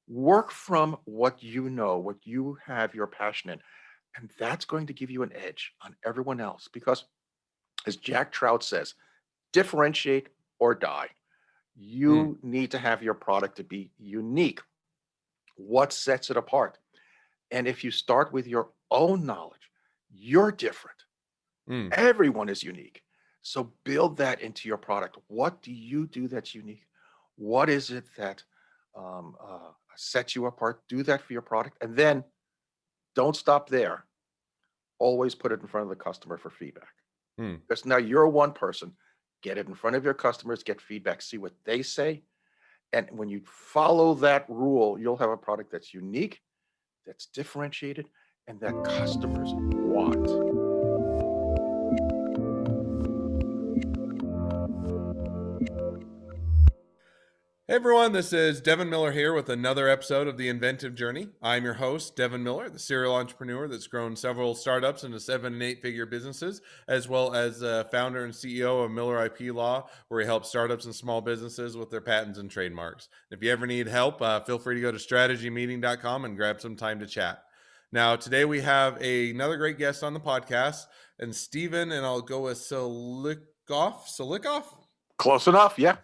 Work from what you know, what you have your passion in, and that's going to give you an edge on everyone else because, as Jack Trout says, differentiate or die. Mm, You need to have your product to be unique. What sets it apart? And if you start with your own knowledge, you're different. mm. Everyone is unique. So build that into your product. What do you do that's unique? What is it that sets you apart? Do that for your product. And then don't stop there. Always put it in front of the customer for feedback. Mm. Because now you're one person. Get it in front of your customers, get feedback, see what they say. And when you follow that rule, you'll have a product that's unique, that's differentiated, and that customers want. Hey everyone, this is Devin Miller here with another episode of the Inventive Journey. I'm your host, Devin Miller, the serial entrepreneur that's grown several startups into 7 and 8 figure businesses, as well as founder and CEO of Miller IP Law, where he helps startups and small businesses with their patents and trademarks. If you ever need help, feel free to go to strategymeeting.com and grab some time to chat. Now, today we have another great guest on the podcast, and Stephen, and I'll go with Selikoff? Close enough, yeah.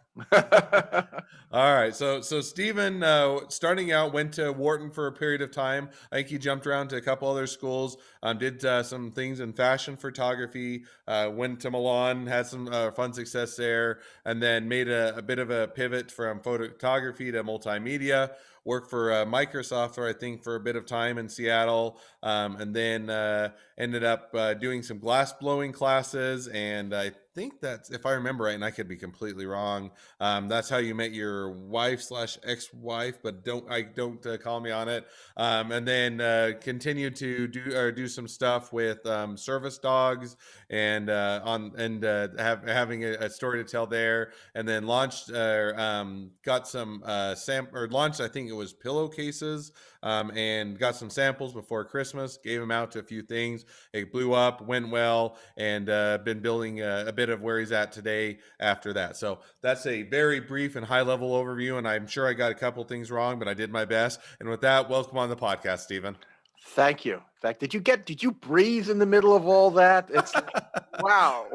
All right. So Stephen, starting out, went to Wharton for a period of time. I think he jumped around to a couple other schools, did some things in fashion photography, went to Milan, had some fun success there, and then made a bit of a pivot from photography to multimedia. Worked for Microsoft, I think, for a bit of time in Seattle, and then ended up doing some glass blowing classes. And I think that's, if I remember right, and I could be completely wrong, that's how you met your wife slash ex-wife, but don't call me on it. And then continued to do some stuff with service dogs and having a story to tell there. And then launched got some launched, I think it was pillowcases, and got some samples before Christmas. Gave them out to a few things. It blew up, went well, and been building a bit of where he's at today after that. So that's a very brief and high level overview, and I'm sure I got a couple things wrong, but I did my best. And with that, welcome on the podcast, Stephen. Thank you. In fact, did you breathe in the middle of all that? It's like, wow.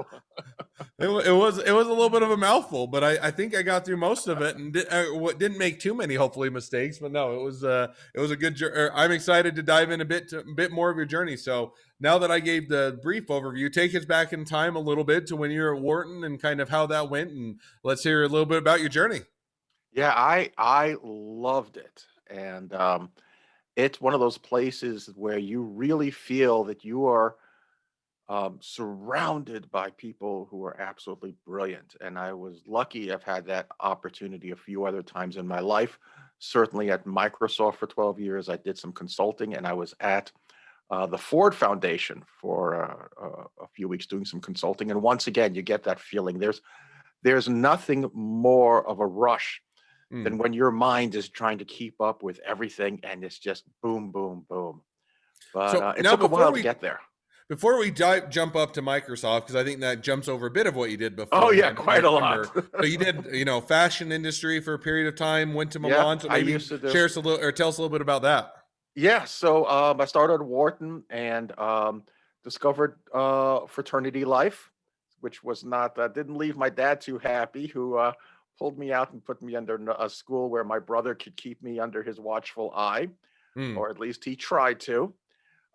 It was a little bit of a mouthful, but I think I got through most of it and didn't make too many hopefully mistakes. But no, it was a good journey. I'm excited to dive in a bit more of your journey. So now that I gave the brief overview, take us back in time a little bit to when you were at Wharton and kind of how that went, and let's hear a little bit about your journey. Yeah, I loved it. And it's one of those places where you really feel that you are surrounded by people who are absolutely brilliant. And I was lucky I've had that opportunity a few other times in my life. Certainly at Microsoft for 12 years, I did some consulting, and I was at the Ford Foundation for a few weeks doing some consulting. And once again, you get that feeling. There's nothing more of a rush Mm. than when your mind is trying to keep up with everything and it's just boom, boom, boom. But So it now took a while to get there. before we jump up to Microsoft, because I think that jumps over a bit of what you did Oh yeah, beforehand. I quite a lot. remember. So you did, fashion industry for a period of time, went to Yep, Milan. So I used maybe to do. share us a little or tell us a little bit about that. Yeah, so I started at Wharton and discovered fraternity life, which was not didn't leave my dad too happy, who pulled me out and put me under a school where my brother could keep me under his watchful eye, Mm, or at least he tried to.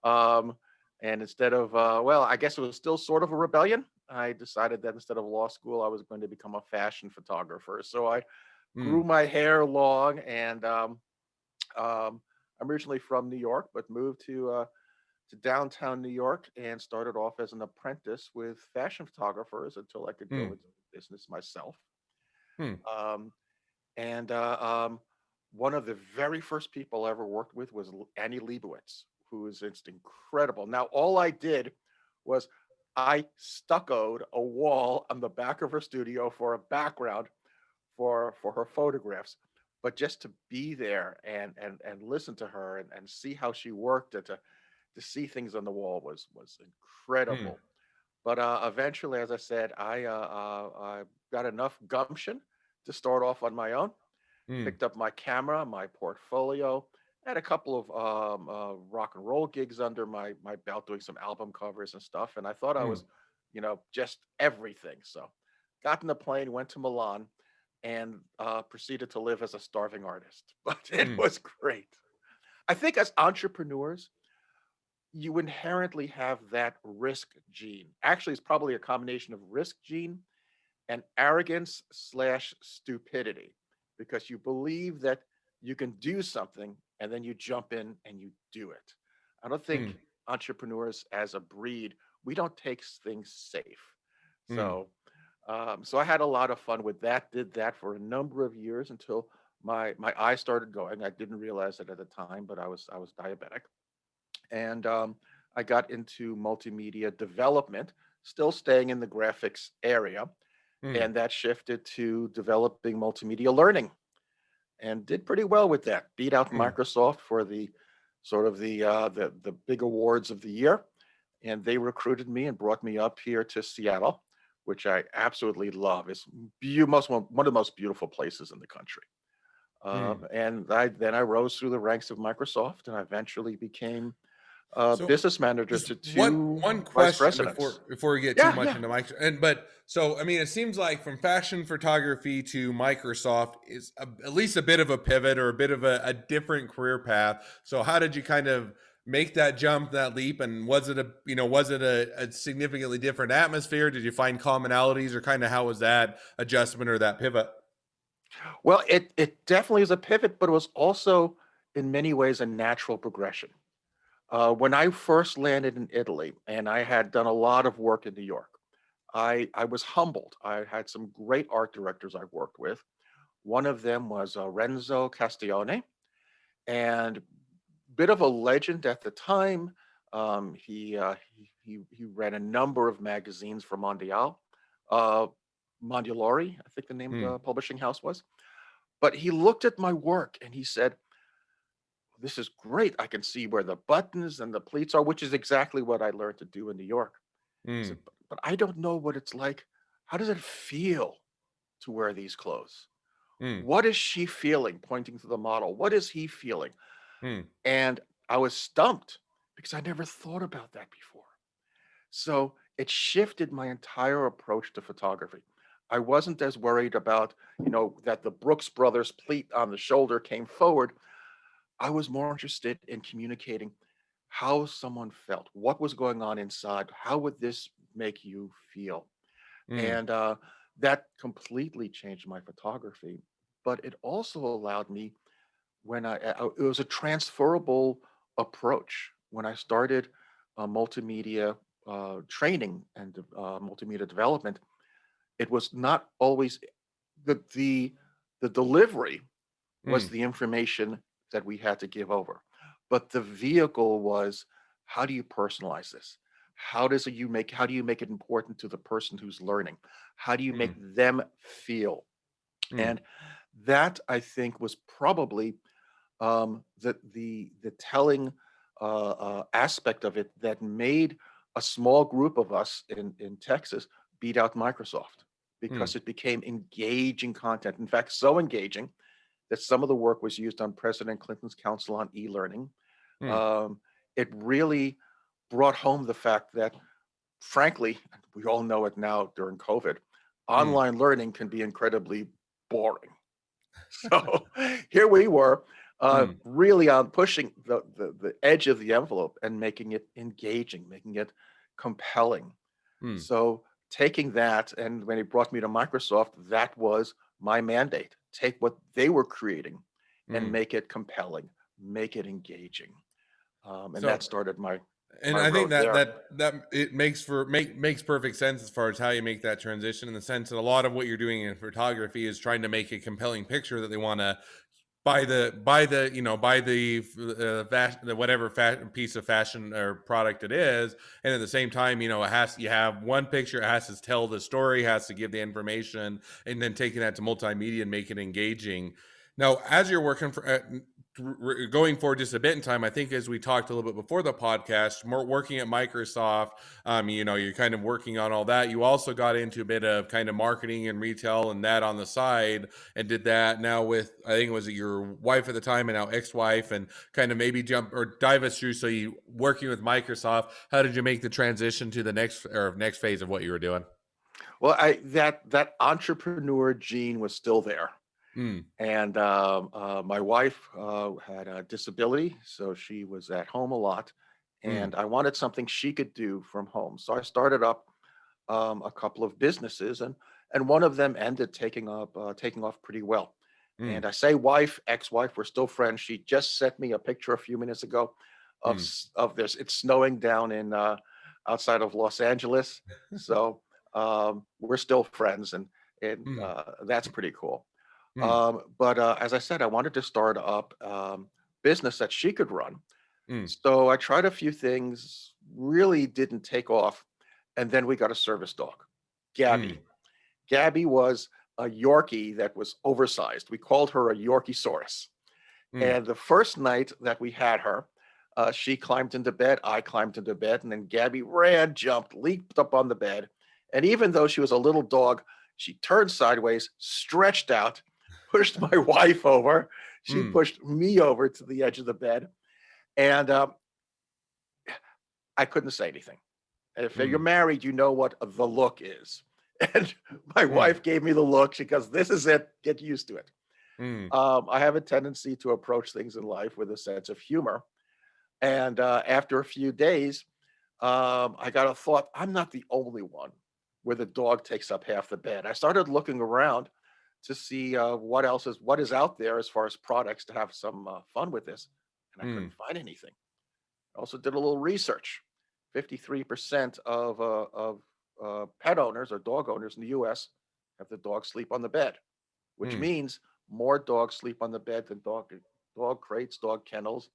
Um, and instead of, well, I guess it was still sort of a rebellion. I decided that instead of law school, I was going to become a fashion photographer. So I grew mm, my hair long, and um, I'm originally from New York, but moved to downtown New York and started off as an apprentice with fashion photographers until I could go mm, into business myself. mm, Um, and one of the very first people I ever worked with was Annie Leibovitz, who is just incredible. Now, all I did was I stuccoed a wall on the back of her studio for a background for her photographs, but just to be there and listen to her and see how she worked, and to see things on the wall was mm, incredible. But eventually, as I said, I got enough gumption to start off on my own. Mm, picked up my camera, my portfolio, had a couple of rock and roll gigs under my belt, doing some album covers and stuff. And I thought I mm, was, just everything. So, got in the plane, went to Milan, and proceeded to live as a starving artist. But it mm, was great. I think as entrepreneurs, you inherently have that risk gene. Actually, it's probably a combination of risk gene and arrogance slash stupidity, because you believe that you can do something and then you jump in and you do it. I don't mm, think entrepreneurs as a breed, we don't take things safe. mm. So I had a lot of fun with that. Did that for a number of years until my eye started going. I didn't realize it at the time, but I was diabetic, and I got into multimedia development, still staying in the graphics area, Mm, and that shifted to developing multimedia learning, and did pretty well with that. Beat out mm. Microsoft for the sort of the big awards of the year, and they recruited me and brought me up here to Seattle, which I absolutely love. It's one of the most beautiful places in the country. Mm. And then I rose through the ranks of Microsoft, and I eventually became So business manager just to one two one vice question presidents. before we get too Yeah, much yeah. into Mike and but so I mean it seems like from fashion photography to Microsoft is at least a bit of a pivot or a bit of a different career path. So how did you kind of make that jump, that leap, and was it a significantly different atmosphere? Did you find commonalities or kind of how was that adjustment or that pivot? Well, it definitely is a pivot, but it was also in many ways a natural progression. When I first landed in Italy, and I had done a lot of work in New York, I was humbled. I had some great art directors I worked with. One of them was Renzo Castiglione, and bit of a legend at the time. He ran a number of magazines for Mondial, uh, Mondialori, I think the name of Mm, the publishing house was. But he looked at my work and he said, "This is great. I can see where the buttons and the pleats are," which is exactly what I learned to do in New York. He mm, said, "But I don't know what it's like. How does it feel to wear these clothes? mm, What is she feeling?" Pointing to the model. "What is he feeling?" mm, And I was stumped because I never thought about that before. So it shifted my entire approach to photography. I wasn't as worried about, that the Brooks Brothers pleat on the shoulder came forward. I was more interested in communicating how someone felt, what was going on inside, how would this make you feel? mm, And that completely changed my photography. But it also allowed me, it was a transferable approach. When I started multimedia training and multimedia development, it was not always the delivery was mm, the information that we had to give over. But the vehicle was, how do you personalize this? How do you make it important to the person who's learning? How do you make mm, them feel? mm, And that, I think, was probably the telling aspect of it that made a small group of us in Texas beat out Microsoft, mm, because it became engaging content. In fact, so engaging that some of the work was used on President Clinton's Council on E-Learning. mm, Um, it really brought home the fact that, frankly, we all know it now during COVID, mm, online learning can be incredibly boring. So here we were, mm, really on pushing the edge of the envelope and making it engaging, making it compelling. mm, So taking that, and when he brought me to Microsoft, that was my mandate. Take what they were creating and mm. make it compelling, make it engaging. And that So started my and my I think road that there. it makes perfect sense as far as how you make that transition in the sense that a lot of what you're doing in photography is trying to make a compelling picture that they want to buy the whatever piece of fashion or product it is, and at the same time it has you have one picture, it has to tell the story, has to give the information, and then taking that to multimedia and make it engaging. Now, as you're working for going forward just a bit in time, I think as we talked a little bit before the podcast, more working at Microsoft, you're kind of working on all that. You also got into a bit of kind of marketing and retail and that on the side, and did that now with, I think it was your wife at the time and now ex-wife, and kind of maybe jump or dive us through. So you working with Microsoft, how did you make the transition to the next phase of what you were doing? Well, I that entrepreneur gene was still there. Mm, And my wife had a disability, so she was at home a lot. mm, And I wanted something she could do from home. So I started up a couple of businesses, and one of them ended taking off pretty well. mm, And I say wife, ex-wife, we're still friends. She just sent me a picture a few minutes ago mm, of this. It's snowing down in outside of Los Angeles, so we're still friends, and mm, that's pretty cool. mm, But as I said, I wanted to start up business that she could run. mm, So I tried a few things, really didn't take off. And then we got a service dog, mm, Gabby. Gabby was a Yorkie that was oversized. We called her a Yorkiesaurus. mm, And the first night that we had her, she climbed into bed, I climbed into bed, and then Gabby ran, jumped, leaped up on the bed. And even though she was a little dog, she turned sideways, stretched out, pushed my wife over. She mm, pushed me over to the edge of the bed. And I couldn't say anything. If you're mm, married, you know what the look is. And my mm, wife gave me the look. She goes, "This is it. Get used to it." mm, I have a tendency to approach things in life with a sense of humor. And after a few days, I got a thought, I'm not the only one where the dog takes up half the bed. I started looking around to see what is out there as far as products to have some fun with this, and I couldn't mm, find anything. I also did a little research. 53% of pet owners or dog owners in the U.S. have the dog sleep on the bed, which mm, means more dogs sleep on the bed than dog crates, dog kennels,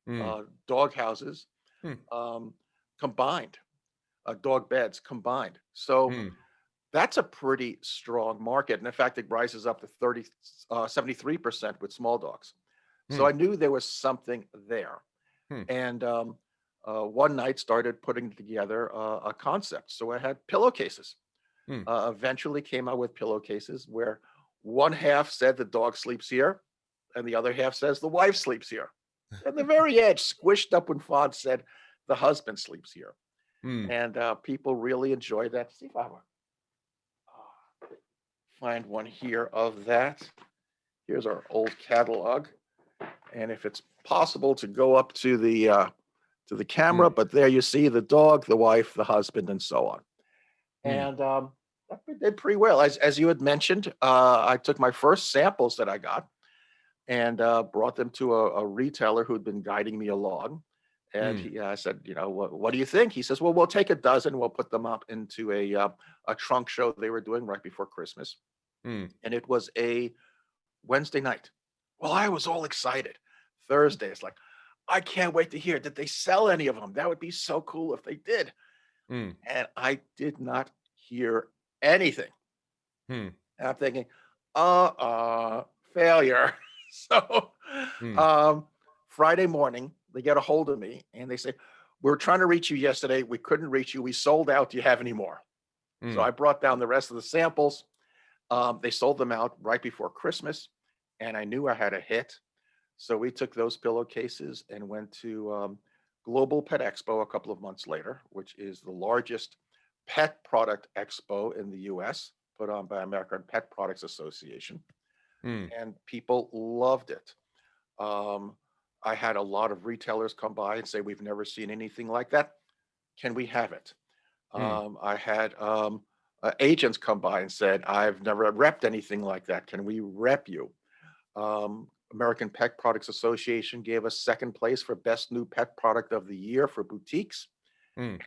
mm, dog houses mm, um, combined, dog beds combined. So mm, that's a pretty strong market. And in fact, it rises up to 73% with small dogs. So mm, I knew there was something there. mm, And one night started putting together a concept. So I had pillowcases. mm. Eventually came out with pillowcases where one half said the dog sleeps here, and the other half says the wife sleeps here. And the very edge, squished up when font said the husband sleeps here. Mm. And people really enjoy that. See if I find one here of that. Here's our old catalog, and if it's possible to go up to the camera, Mm. but there you see the dog, the wife, the husband, and so on. Mm. And that did pretty well. As you had mentioned, I took my first samples that I got and brought them to a retailer who'd been guiding me along. And Mm. I said, what do you think? He says, well, we'll take a dozen. We'll put them up into a trunk show they were doing right before Christmas. Mm. And it was a Wednesday night. Well, I was all excited. Thursday, it's like, I can't wait to hear. Did they sell any of them? That would be so cool if they did. Mm. And I did not hear anything. Mm. And I'm thinking, failure. So Mm. um, Friday morning, they get a hold of me and they say, we were trying to reach you yesterday. We couldn't reach you. We sold out. Do you have any more? So Mm. I brought down the rest of the samples. They sold them out right before Christmas, and I knew I had a hit. So we took those pillowcases and went to Global Pet Expo a couple of months later, which is the largest pet product expo in the US, put on by American Pet Products Association. Mm. And people loved it. Um, I had a lot of retailers come by and say, we've never seen anything like that. Can we have it? Mm. I had agents come by and said, I've never repped anything like that. Can we rep you? American Pet Products Association gave us second place for best new pet product of the year for boutiques. Mm.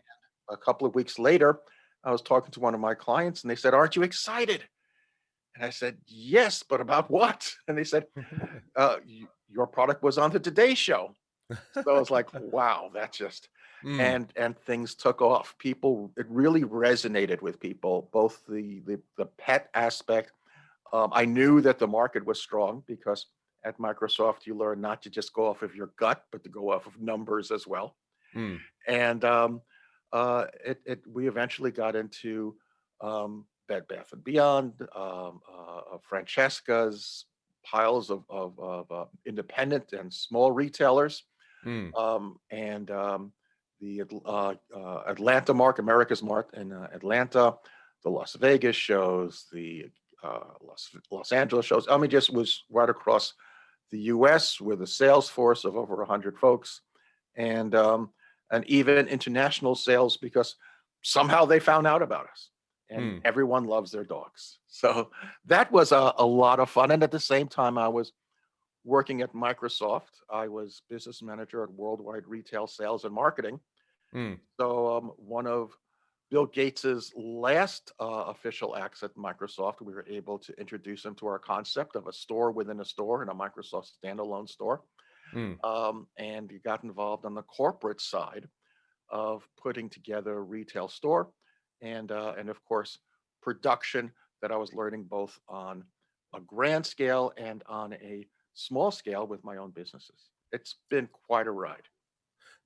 A couple of weeks later, I was talking to one of my clients and they said, aren't you excited? And I said, yes, but about what? And they said, your product was on the Today Show. So I was like, wow, that's just Mm. and things took off. People, it really resonated with people, both the pet aspect. I knew that the market was strong because at Microsoft, you learn not to just go off of your gut, but to go off of numbers as well. Mm, And we eventually got into Bed Bath and Beyond, Francesca's, piles of independent and small retailers, mm, and the Atlanta Mark, America's Mart in Atlanta, the Las Vegas shows, the Los Angeles shows. I mean, just was right across the U.S. with a sales force of over 100 folks, and even international sales because somehow they found out about us. And mm. everyone loves their dogs. So that was a lot of fun. And at the same time, I was working at Microsoft. I was business manager at Worldwide Retail Sales and Marketing. Mm, So one of Bill Gates's last official acts at Microsoft, we were able to introduce him to our concept of a store within a store and a Microsoft standalone store. mm. And he got involved on the corporate side of putting together a retail store, and of course production that I was learning both on a grand scale and on a small scale with my own businesses. It's been quite a ride.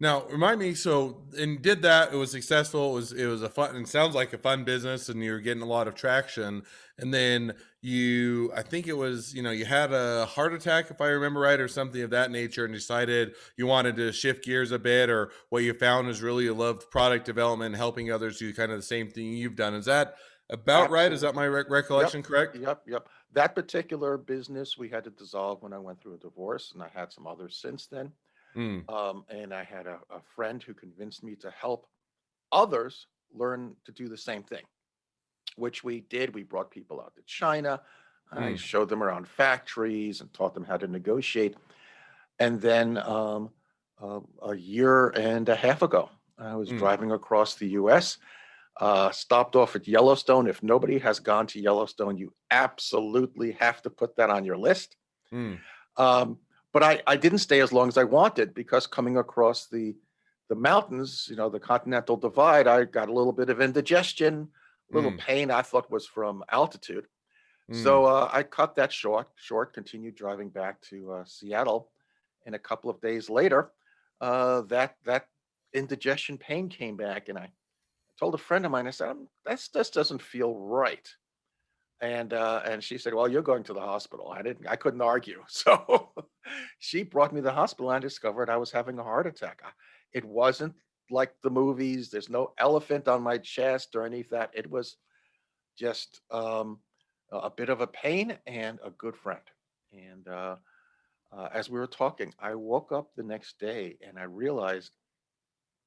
Now, remind me. So, and did that? It was successful. It was a fun. And sounds like a fun business, and you're getting a lot of traction. And then I think it was, you had a heart attack, if I remember right, or something of that nature, and decided you wanted to shift gears a bit. Or what you found is really you loved product development, and helping others do kind of the same thing you've done. Is that about right? Is that Absolutely. my Yep. recollection correct? Yep. That particular business we had to dissolve when I went through a divorce, and I had some others since then. Mm, And I had a friend who convinced me to help others learn to do the same thing, which we did. We brought people out to China. I mm, showed them around factories and taught them how to negotiate. And then a year and a half ago, I was mm, driving across the US, stopped off at Yellowstone. If nobody has gone to Yellowstone, you absolutely have to put that on your list. mm, Um, but I didn't stay as long as I wanted because coming across the mountains, the Continental Divide, I got a little bit of indigestion, a little mm, pain I thought was from altitude. mm. So I cut that short, continued driving back to Seattle, and a couple of days later, that indigestion pain came back, and I told a friend of mine, I said, "That just doesn't feel right." And she said, "Well, you're going to the hospital." I couldn't argue. So she brought me to the hospital, and I discovered I was having a heart attack. It wasn't like the movies. There's no elephant on my chest or any of that. It was just a bit of a pain and a good friend. And as we were talking, I woke up the next day and I realized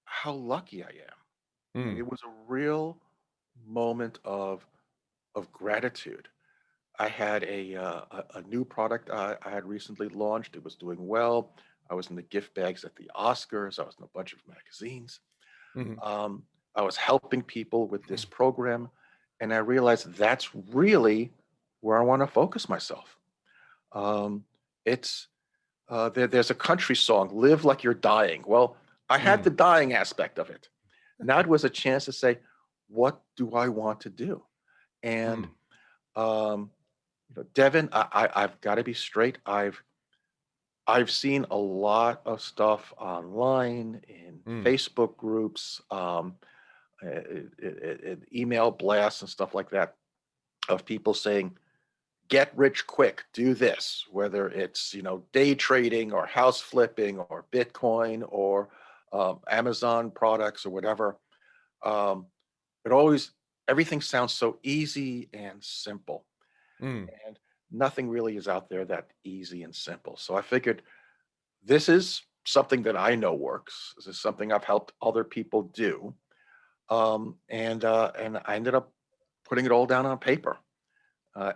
how lucky I am. And Mm, it was a real moment of gratitude. I had a new product I had recently launched. It was doing well. I was in the gift bags at the Oscars. I was in a bunch of magazines. mhm, Um, I was helping people with this program, and I realized that's really where I want to focus myself. Um, it's there's a country song, "Live Like You're Dying." Well, I had mm, the dying aspect of it. Now it was a chance to say, what do I want to do? And mm, um, Devin, I've got to be straight. I've seen a lot of stuff online in mm, Facebook groups, email blasts and stuff like that of people saying, "Get rich quick, do this," whether it's day trading or house flipping or Bitcoin or Amazon products or whatever. Um, it always Everything sounds so easy and simple, mm. and nothing really is out there that easy and simple. So I figured this is something that I know works. This is something I've helped other people do, and I ended up putting it all down on paper.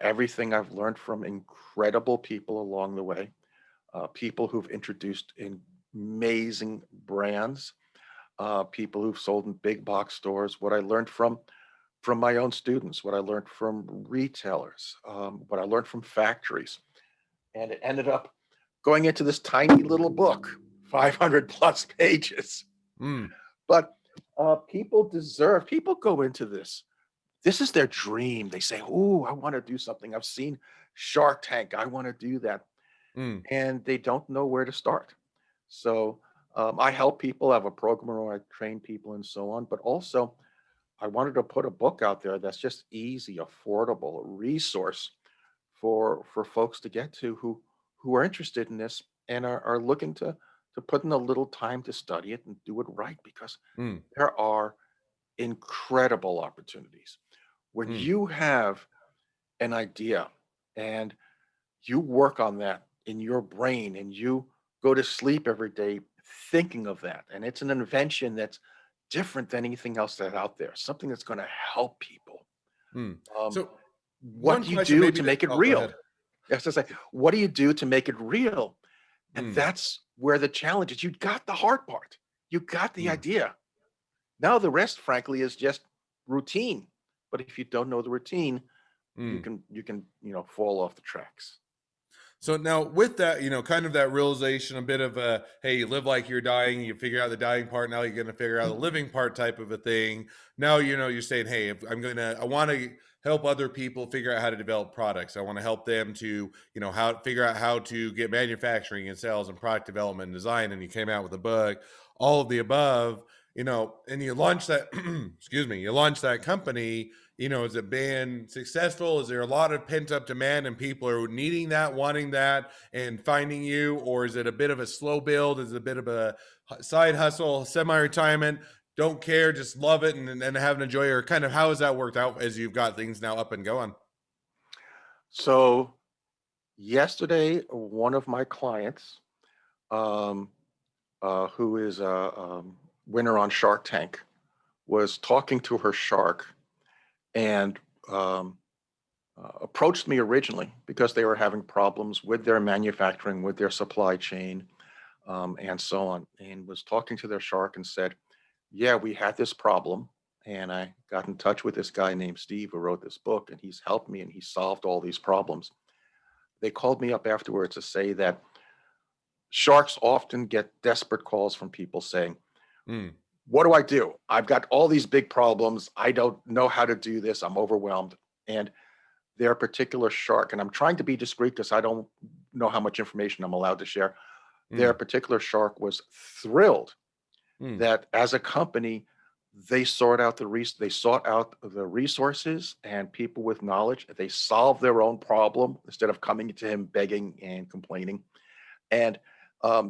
Everything I've learned from incredible people along the way, people who've introduced amazing brands, people who've sold in big box stores. What I learned from my own students, what I learned from retailers, what I learned from factories, and it ended up going into this tiny little book, 500 plus pages. Mm, But people go into this. This is their dream. They say, "Oh, I want to do something. I've seen Shark Tank. I want to do that." Mm, and they don't know where to start. So I help people. I have a program where I train people and so on. But also, I wanted to put a book out there that's just easy, affordable, a resource for folks to get to who are interested in this and are looking to put in a little time to study it and do it right because mm, there are incredible opportunities when mm. you have an idea and you work on that in your brain and you go to sleep every day thinking of that and it's an invention that's different than anything else that's out there, something that's going to help people. Mm. um, So what one do you question do maybe to to make it oh, go real? ahead. Yes, to say, what do you do to make it real? And Mm, that's where the challenge is. You got the hard part, you got the mm, idea. Now the rest frankly is just routine, but if you don't know the routine, mm. you can fall off the tracks. So now with that, kind of that realization, a bit of a, hey, you live like you're dying, you figure out the dying part, now you're going to figure out the living part type of a thing. Now, you're saying, hey, if I want to help other people figure out how to develop products. I want to help them to, how figure out how to get manufacturing and sales and product development and design. And you came out with a book, all of the above, and you launch that, excuse me, you launch that company. Has it been successful? Is there a lot of pent up demand and people are needing that, wanting that, and finding you? Or is it a bit of a slow build? Is it a bit of a side hustle, semi retirement? Don't care, just love it and have an enjoy? Or kind of how has that worked out as you've got things now up and going? So yesterday, one of my clients, um, who is a winner on Shark Tank, was talking to her shark and um, approached me originally because they were having problems with their manufacturing, with their supply chain, and so on. And was talking to their shark and said, "Yeah, we had this problem." And I got in touch with this guy named Steve who wrote this book, and he's helped me and he solved all these problems. They called me up afterwards to say that sharks often get desperate calls from people saying, Mm, what do I do? I've got all these big problems. I don't know how to do this. I'm overwhelmed. And their particular shark, and I'm trying to be discreet because I don't know how much information I'm allowed to share. Their mm, particular shark was thrilled mm, that as a company, they sought out the resources and people with knowledge. They solved their own problem instead of coming to him begging and complaining. And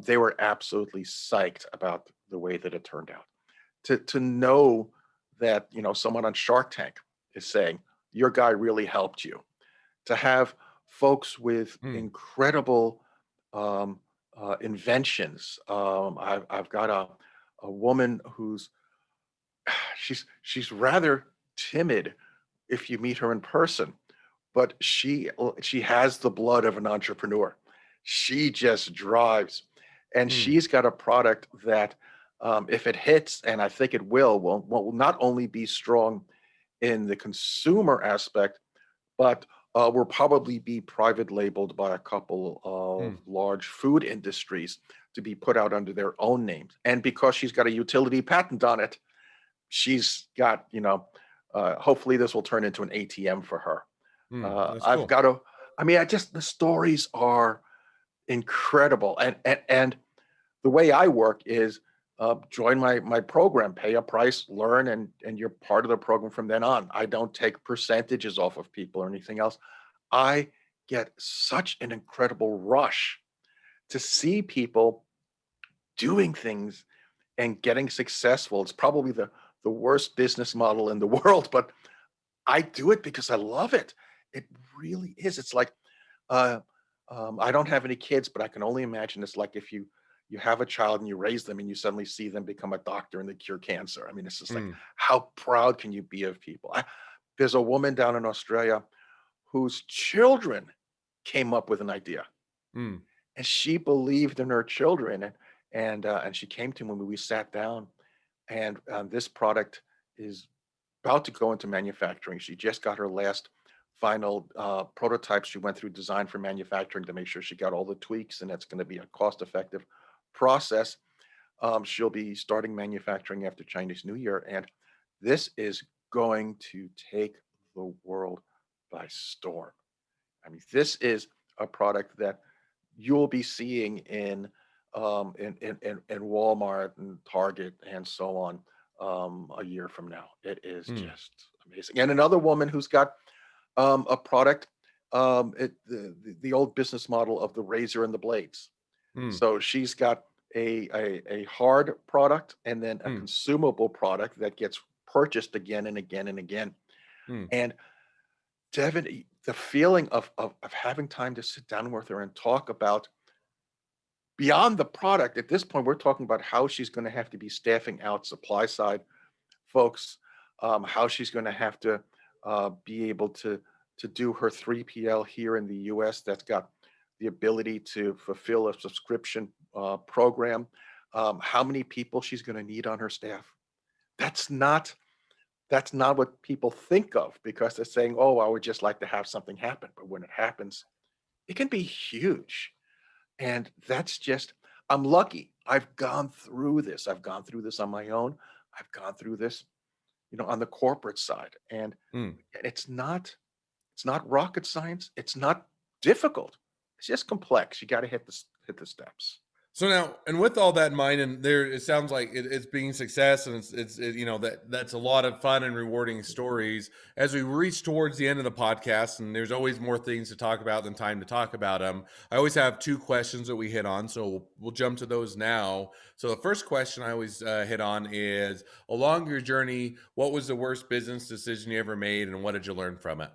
they were absolutely psyched about the way that it turned out. To know that someone on Shark Tank is saying your guy really helped you. To have folks with mm, incredible um, inventions. I've got a woman who's she's rather timid if you meet her in person, but she has the blood of an entrepreneur. She just drives, and mm, she's got a product that, if it hits, and I think it will not only be strong in the consumer aspect, but will probably be private labeled by a couple of mm, large food industries to be put out under their own names. And because she's got a utility patent on it, she's got, hopefully this will turn into an ATM for her. that's I've cool. got to, I mean, I just, the stories are incredible. And the way I work is join my program, pay a price, learn, and you're part of the program from then on. I don't take percentages off of people or anything else. I get such an incredible rush to see people doing things and getting successful. It's probably the worst business model in the world, but I do it because I love it. It really is. It's like uh, I don't have any kids, but I can only imagine it's like if you have a child and you raise them and you suddenly see them become a doctor and they cure cancer. I mean, it's just like Mm, how proud can you be of people? There's a woman down in Australia whose children came up with an idea, mm, and she believed in her children, and she came to me when we sat down, and this product is about to go into manufacturing. She just got her last final prototype. She went through design for manufacturing to make sure she got all the tweaks, and it's going to be a cost-effective process. She'll be starting manufacturing after Chinese New Year, and this is going to take the world by storm. I mean, this is a product that you'll be seeing in Walmart and Target and so on a year from now. It is Mm, just amazing. And another woman who's got a product, the old business model of the razor and the blades. mm, So she's got a hard product and then a mm, consumable product that gets purchased again and again and again. mm. And Devin, the feeling of having time to sit down with her and talk about beyond the product, at this point, we're talking about how she's going to have to be staffing out supply side folks, how she's going to have to be able to do her 3PL here in the US that's got the ability to fulfill a subscription program, how many people she's going to need on her staff. That's not that's not what people think of because they're saying, "Oh, I would just like to have something happen." But when it happens, it can be huge. And that's just, I'm lucky. I've gone through this. I've gone through this on my own. I've gone through this, on the corporate side. Mm. And it's not rocket science. It's not difficult. It's just complex. You got to hit the steps. So now, and with all that in mind, and there, it sounds like it's being success, and that's a lot of fun and rewarding stories. As we reach towards the end of the podcast, and there's always more things to talk about than time to talk about them. I always have two questions that we hit on, so we'll jump to those now. So the first question I always hit on is: along your journey, what was the worst business decision you ever made, and what did you learn from it?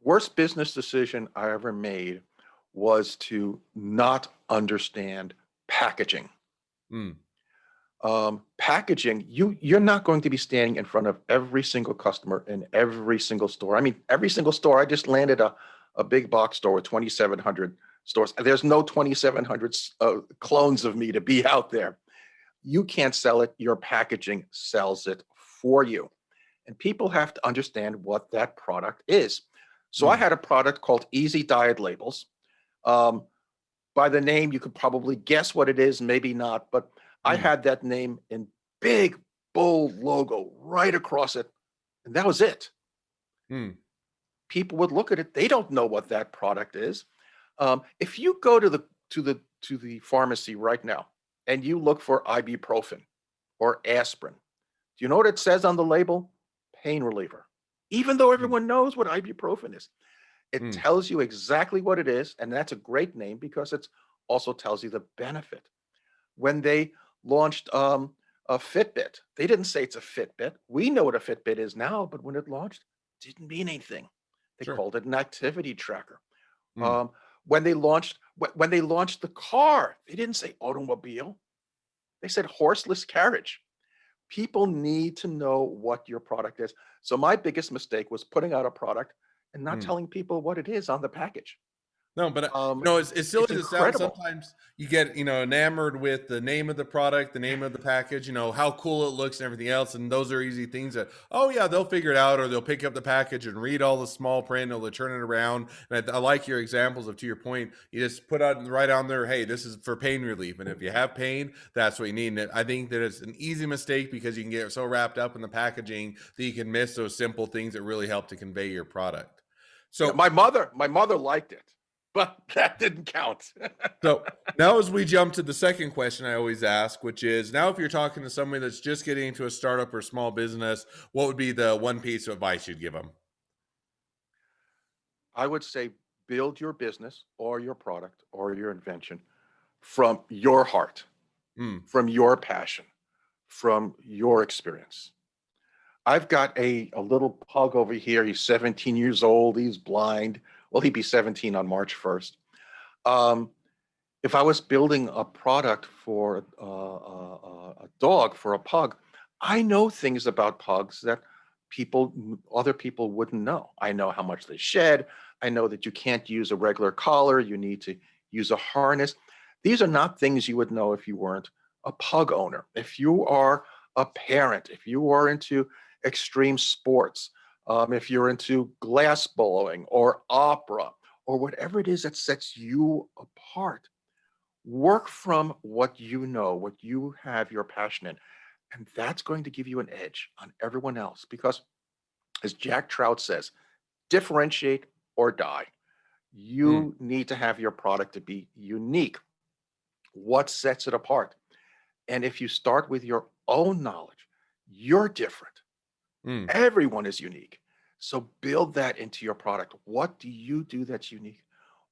Worst business decision I ever made was to not understand packaging. Mm, Packaging, you're not going to be standing in front of every single customer in every single store. I mean, every single store. I just landed a big box store with 2,700 stores. There's no 2,700 clones of me to be out there. You can't sell it. Your packaging sells it for you. And people have to understand what that product is. So I mm, had a product called Easy Diet Labels. Um, by the name, you could probably guess what it is, maybe not, but I mm, had that name in big, bold logo right across it. And that was it. mm, People would look at it. They don't know what that product is. If you go to the pharmacy right now and you look for ibuprofen or aspirin, do you know what it says on the label? Pain reliever. Even though mm, everyone knows what ibuprofen is, it mm. tells you exactly what it is, and that's a great name because it also tells you the benefit. When they launched a Fitbit, they didn't say it's a Fitbit. We know what a Fitbit is now, but when it launched, it didn't mean anything. They Sure. called it an activity tracker. Mm. Um, when they launched the car, they didn't say automobile. They said horseless carriage. People need to know what your product is. So my biggest mistake was putting out a product and not Mm. telling people what it is on the package. No, but Um, as silly it's as it sounds, incredible. sometimes you get enamored with the name of the product, the name of the package, how cool it looks and everything else, and those are easy things that oh yeah they'll figure it out, or they'll pick up the package and read all the small print, or they'll turn it around. And I like your examples of, to your point, you just put out right on there, hey, this is for pain relief, and if you have pain, that's what you need. And I think that it's an easy mistake because you can get so wrapped up in the packaging that you can miss those simple things that really help to convey your product. Yeah, So my mother liked it, but that didn't count. So now, as we jump to the second question I always ask, which is now if you're talking to somebody that's just getting into a startup or small business, what would be the one piece of advice you'd give them? I would say build your business or your product or your invention from your heart, Mm, from your passion, from your experience. I've got a little pug over here. He's 17 years old. He's blind. Well, he'd be 17 on March 1st. Um, if I was building a product for a dog, for a pug, I know things about pugs that other people wouldn't know. I know how much they shed. I know that you can't use a regular collar. You need to use a harness. These are not things you would know if you weren't a pug owner. If you are a parent, if you are into extreme sports, if you're into glass blowing or opera or whatever it is that sets you apart, work from what you know, what you have your passion in. And that's going to give you an edge on everyone else because, as Jack Trout says, differentiate or die. Mm, You need to have your product to be unique. What sets it apart? And if you start with your own knowledge, you're different. mm, Everyone is unique. So build that into your product. What do you do that's unique?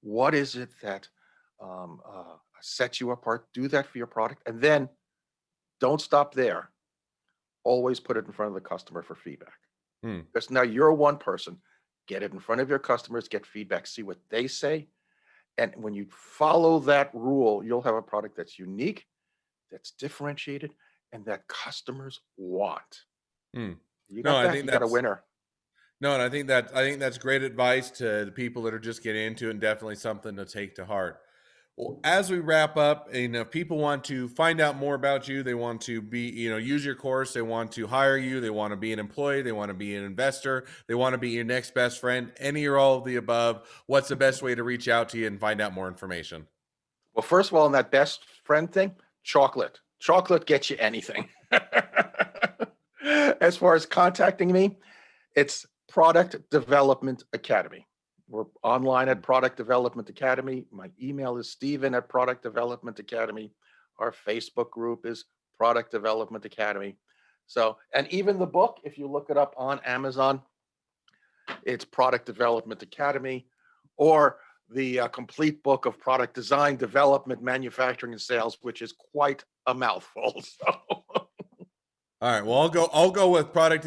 What is it that sets you apart? Do that for your product. And then don't stop there. Always put it in front of the customer for feedback. mm. Because now you're one person. Get it in front of your customers, get feedback, see what they say. And when you follow that rule, you'll have a product that's unique, that's differentiated, and that customers want. Mm. You No, got I that? think You got a that's winner. no, and I think that's great advice to the people that are just getting into it, and definitely something to take to heart. Well, as we wrap up, if people want to find out more about you, they want to be, use your course, they want to hire you, they want to be an employee, they want to be an investor, they want to be your next best friend, any or all of the above, what's the best way to reach out to you and find out more information? Well, first of all, in that best friend thing, chocolate. Chocolate gets you anything. As far as contacting me, it's Product Development Academy. We're online at Product Development Academy. My email is Steven at Product Development Academy. Our Facebook group is Product Development Academy. So, and even the book, if you look it up on Amazon, it's Product Development Academy, or the complete book of product design, development, manufacturing, and sales, which is quite a mouthful. So, All right. Well, I'll go with Product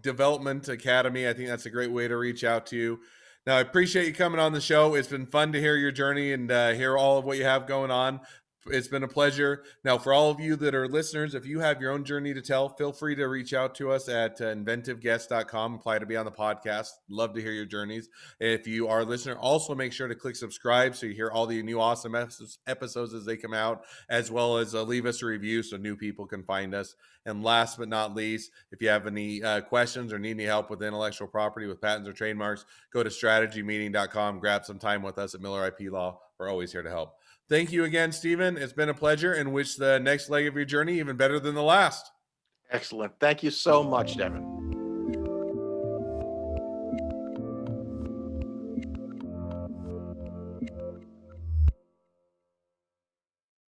Development Academy. I think that's a great way to reach out to you. Now, I appreciate you coming on the show. It's been fun to hear your journey and hear all of what you have going on. It's been a pleasure. Now, for all of you that are listeners, if you have your own journey to tell, feel free to reach out to us at inventiveguest.com. Apply to be on the podcast. Love to hear your journeys. If you are a listener, also make sure to click subscribe so you hear all the new awesome episodes as they come out, as well as leave us a review so new people can find us. And last but not least, if you have any questions or need any help with intellectual property, with patents or trademarks, go to strategymeeting.com. Grab some time with us at Miller IP Law. We're always here to help. Thank you again, Stephen. It's been a pleasure, and wish the next leg of your journey even better than the last. excellent. Thank you so much, Devin.